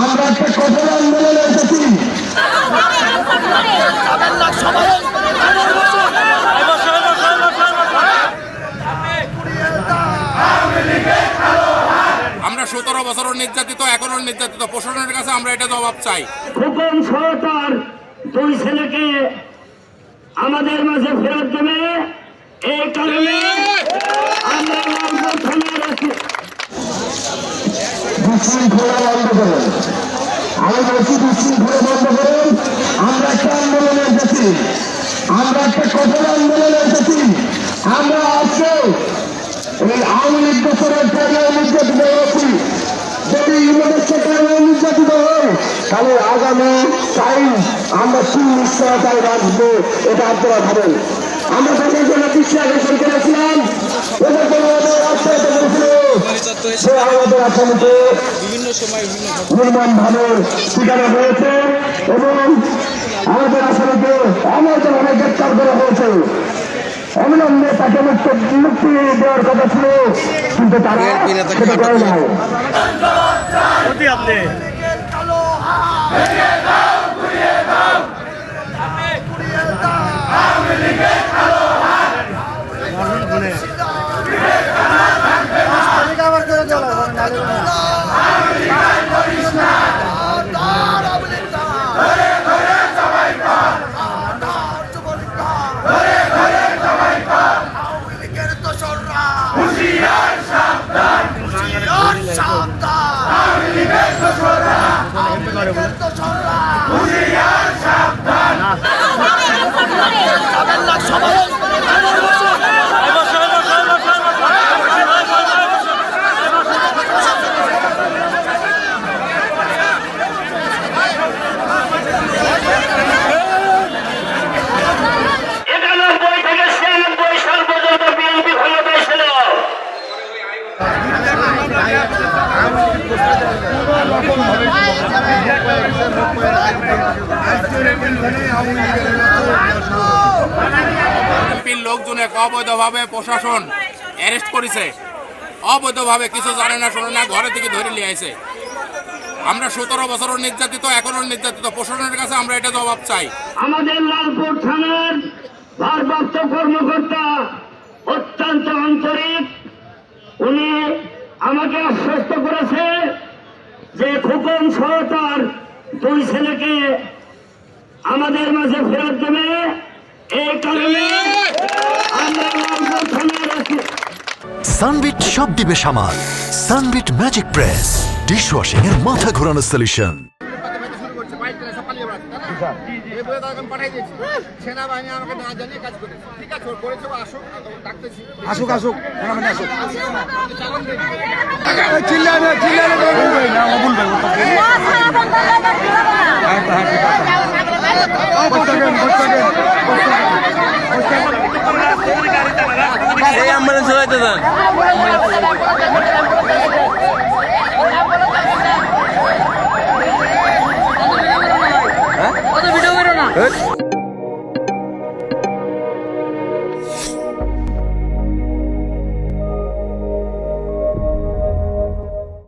আমরা একটা কঠোর আন্দোলনে এসেছি। আমরা 17 বছরের নির্যাতিত, এখনো নির্যাতিত, প্রশাসনের কাছে আমরা এটা জবাব চাই। খোকন সহ তার 2 ছেলেকে আমাদের মাঝে ফেরত দেবে, এই কারণে আমরা লালপুর থানার বিশৃঙ্খলা বন্ধ করুন। আমি বলছি বিশৃঙ্খলা বন্ধ করুন। আমরা একটা আন্দোলনে এসেছি, আমরা একটা কঠোর আন্দোলনে এসেছি। আমরা আজকে এই আওয়ামী লীগ বছরের কারণে নির্যাতিত হয়েছি। যদি ইউনিভার্সিটির কারণে নির্যাতিত হয় তাহলে আগামী টাইম আমরা সুনিশ্চয়তায় রাখবো, এটা আপনারা ভাবেন। আমরা তাদের জন্য দৃষ্টি আকর্ষণ করেছিলাম, ওদের জন্য ওদের রাস্তায় করেছিল সে আমাদের আসামিকে নির্মমভাবে শিকার হয়েছে এবং আমাদের আসামিকে অমরভাবে গ্রেপ্তার করা হয়েছে। অবিলম্বে তাকে মুক্তি দেওয়ার কথা ছিল, কিন্তু তারা সেটা করে নাই। লোকজনের অবৈধভাবে প্রশাসন অ্যারেস্ট করেছে, অবৈধভাবে কিছু জানে না শোনে না, ঘরে থেকে ধরে নিয়ে আসে। আমরা 17 বছরের নির্যাতিত, এখনো নির্যাতিত, প্রশাসনের কাছে আমরা এটা জবাব চাই। আমাদের লালপুর থানার ভারপ্রাপ্ত কর্মকর্তা অত্যন্ত আন্তরিক, উনি আমাকে আশ্বস্ত করেছে যে খোকন সহ তার 2 ছেলেকে আমাদের মাঝে ফেরত দেবে, এই কারণে আমরা লালপুর থানার সানবিট সব দিবে সামাল। সানবিট ম্যাজিক প্রেস ডিশওয়াশিং এর মাথা ঘোরানো সলিউশন। সেনাবাহিনী আমাকে না জানিয়ে কাজ করে, ঠিক আছে, করেছে, আসুক, ডাকতেছি, আসুক আসুক এই অ্যাম্বুলেন্স হইতে দেন। ভিডিও করো না।